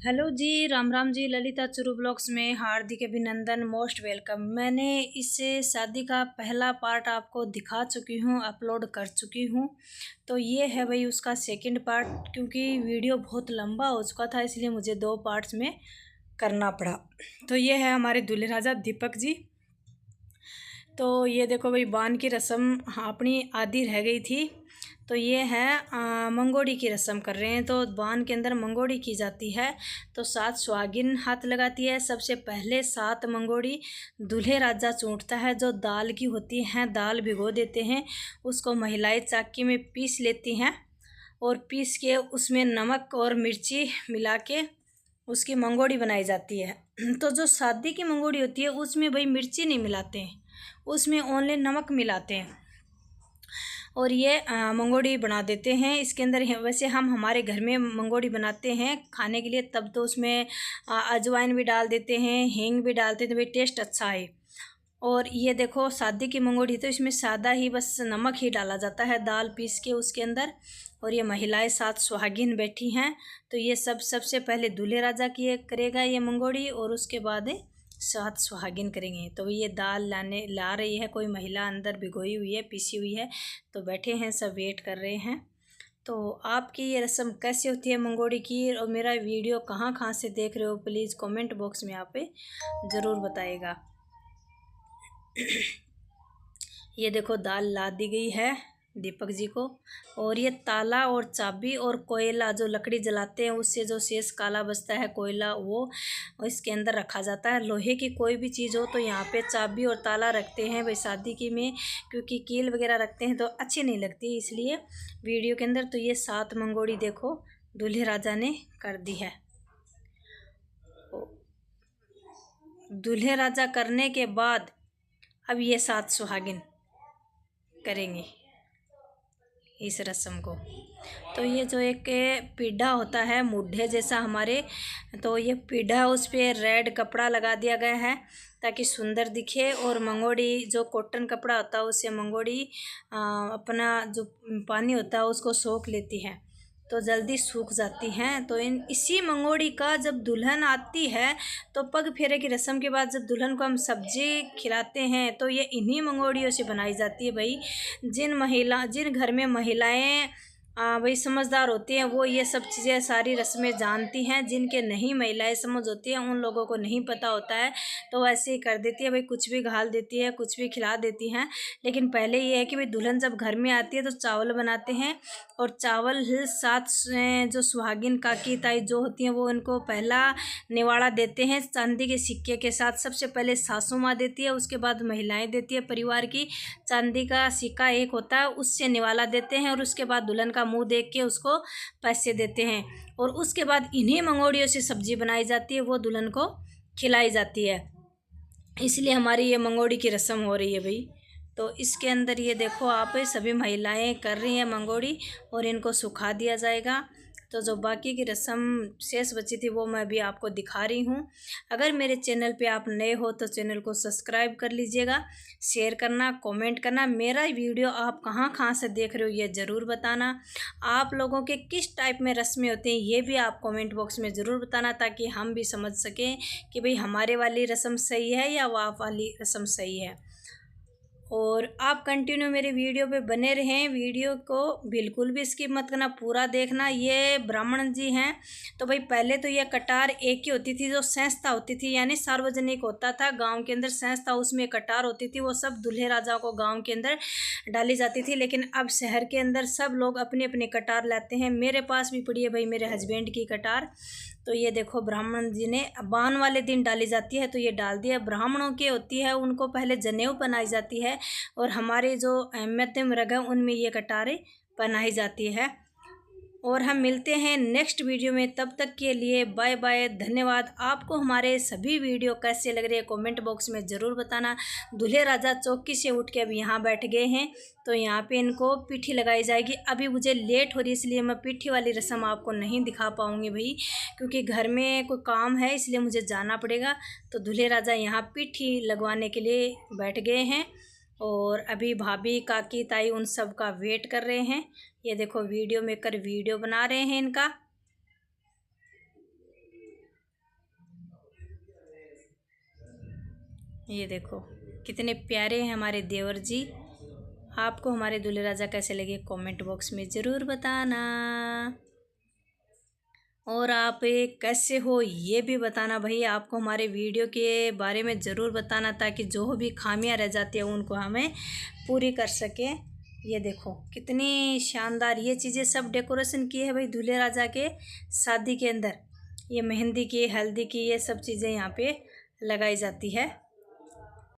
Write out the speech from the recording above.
Hello जी, Ram Ram ji. Lalita Churu blogs में हार्दिक अभिनंदन, most welcome. मैंने इससे शादी का पहला पार्ट आपको दिखा चुकी हूँ, अपलोड कर चुकी हूँ। तो ये है भाई उसका सेकंड पार्ट, क्योंकि वीडियो बहुत लंबा हो चुका था इसलिए मुझे 2 पार्ट्स में करना पड़ा। तो ये है हमारे दूल्हे राजा दीपक जी। तो ये देखो भाई, बान की रस्म अपनी आधी रह गई थी। तो ये है मंगोड़ी की रस्म कर रहे हैं। तो बान के अंदर मंगोड़ी की जाती है। तो 7 सुहागिन हाथ लगाती है। सबसे पहले 7 मंगोड़ी दूल्हे राजा चूंटता है। जो दाल की होती हैं, दाल भिगो देते हैं, उसको महिलाएं चाकी में पीस लेती हैं और पीस के उसमें नमक और मिर्ची मिला के उसकी मंगोड़ी बनाई जाती है। तो जो शादी की मंगोड़ी होती है उसमें भाई मिर्ची नहीं मिलाते हैं, उसमें ओनली नमक मिलाते हैं और ये मंगोड़ी बना देते हैं। इसके अंदर वैसे हम हमारे घर में मंगोड़ी बनाते हैं खाने के लिए, तब तो उसमें अजवाइन भी डाल देते हैं, हींग भी डालते हैं, तो भाई टेस्ट अच्छा है। और ये देखो शादी की मंगोड़ी, तो इसमें सादा ही बस नमक ही डाला जाता है, दाल पीस के उसके अंदर। और ये महिलाएं 7 सुहागिन बैठी हैं। तो ये सबसे पहले दूल्हे राजा की करेगा ये मंगोड़ी, और उसके बाद 7 सुहागिन करेंगे। तो ये दाल ला रही है, कोई महिला अंदर भिगोई हुई है, पीसी हुई है। तो बैठे हैं सब, वेट कर रहे हैं। तो आपकी ये रस्म कैसी होती है मंगोड़ी की, और मेरा वीडियो कहाँ से देख रहे हो, प्लीज़ कमेंट बॉक्स में आप ज़रूर बताइएगा। ये देखो दाल ला दी गई है दीपक जी को। और ये ताला और चाबी और कोयला, जो लकड़ी जलाते हैं उससे जो शेष काला बचता है कोयला, वो इसके अंदर रखा जाता है। लोहे की कोई भी चीज़ हो तो यहाँ पे चाबी और ताला रखते हैं भाई शादी की में, क्योंकि कील वगैरह रखते हैं तो अच्छी नहीं लगती, इसलिए वीडियो के अंदर। तो ये 7 मंगोड़ी देखो दूल्हे राजा ने कर दी है। दूल्हे राजा करने के बाद अब ये 7 सुहागिन करेंगे इस रस्म को। तो ये जो एक पीढ़ा होता है मुड्ढे जैसा हमारे, तो ये पीढ़ा, उस पर रेड कपड़ा लगा दिया गया है ताकि सुंदर दिखे। और मंगोड़ी जो कॉटन कपड़ा होता है उससे मंगोड़ी अपना जो पानी होता है उसको सोख लेती है, तो जल्दी सूख जाती हैं। तो इसी मंगोड़ी का जब दुल्हन आती है, तो पग फेरे की रस्म के बाद जब दुल्हन को हम सब्जी खिलाते हैं, तो ये इन्हीं मंगोड़ियों से बनाई जाती है भाई। जिन घर में महिलाएं भाई समझदार होती हैं वो ये सब चीज़ें सारी रस्में जानती हैं। जिनके नहीं महिलाएं समझ होती हैं, उन लोगों को नहीं पता होता है, तो ऐसे ही कर देती है भाई, कुछ भी घाल देती है, कुछ भी खिला देती हैं। लेकिन पहले ये है कि भाई दुल्हन जब घर में आती है तो चावल बनाते हैं, और चावल 7 जो सुहागिन काकी ताई जो होती हैं वो उनको पहला निवाड़ा देते हैं चांदी के सिक्के के साथ। सबसे पहले सासू माँ देती है, उसके बाद महिलाएं देती है परिवार की। चांदी का सिक्का एक होता है, उससे निवाला देते हैं, और उसके बाद दुल्हन का मुंह देख के उसको पैसे देते हैं। और उसके बाद इन्हीं मंगोड़ियों से सब्जी बनाई जाती है, वो दुल्हन को खिलाई जाती है। इसलिए हमारी ये मंगोड़ी की रस्म हो रही है भाई। तो इसके अंदर ये देखो आप, सभी महिलाएं कर रही हैं मंगोड़ी, और इनको सुखा दिया जाएगा। तो जो बाकी की रस्म शेष बची थी वो मैं अभी आपको दिखा रही हूँ। अगर मेरे चैनल पे आप नए हो तो चैनल को सब्सक्राइब कर लीजिएगा, शेयर करना, कमेंट करना। मेरा वीडियो आप कहाँ से देख रहे हो ये ज़रूर बताना। आप लोगों के किस टाइप में रस्में होती हैं ये भी आप कमेंट बॉक्स में ज़रूर बताना, ताकि हम भी समझ सकें कि भाई हमारे वाली रस्म सही है या वह वाली रस्म सही है। और आप कंटिन्यू मेरे वीडियो पे बने रहें, वीडियो को बिल्कुल भी स्किप मत करना, पूरा देखना। ये ब्राह्मण जी हैं। तो भाई पहले तो ये कटार एक ही होती थी, जो संस्था होती थी, यानी सार्वजनिक होता था गांव के अंदर संस्था, उसमें कटार होती थी, वो सब दूल्हे राजा को गांव के अंदर डाली जाती थी। लेकिन अब शहर के अंदर सब लोग अपने अपने कटार लाते हैं। मेरे पास भी पड़ी है भाई मेरे हस्बैंड की कटार। तो ये देखो ब्राह्मण जी ने बान वाले दिन डाली जाती है, तो ये डाल दिया। ब्राह्मणों की होती है, उनको पहले जनेऊ पहनाई जाती है, और हमारे जो मध्यम वर्ग है उनमें ये कटारें पहनाई जाती है। और हम मिलते हैं नेक्स्ट वीडियो में, तब तक के लिए बाय बाय, धन्यवाद। आपको हमारे सभी वीडियो कैसे लग रहे हैं कमेंट बॉक्स में ज़रूर बताना। दूल्हे राजा चौकी से उठ के अब यहाँ बैठ गए हैं, तो यहाँ पे इनको पीठी लगाई जाएगी। अभी मुझे लेट हो रही है इसलिए मैं पीठी वाली रस्म आपको नहीं दिखा पाऊँगी भाई, क्योंकि घर में कोई काम है इसलिए मुझे जाना पड़ेगा। तो दूल्हे राजा यहाँ पीठी लगवाने के लिए बैठ गए हैं, और अभी भाभी काकी ताई उन सब का वेट कर रहे हैं। ये देखो वीडियो मेकर वीडियो बना रहे हैं इनका। ये देखो कितने प्यारे हैं हमारे देवर जी। आपको हमारे दूल्हे राजा कैसे लगे कमेंट बॉक्स में ज़रूर बताना। और आप कैसे हो ये भी बताना भाई। आपको हमारे वीडियो के बारे में ज़रूर बताना ताकि जो भी खामियां रह जाती है उनको हमें पूरी कर सकें। ये देखो कितनी शानदार ये चीज़ें सब डेकोरेशन की है भाई दूल्हे राजा के शादी के अंदर। ये मेहंदी की, हल्दी की, ये सब चीज़ें यहाँ पे लगाई जाती है।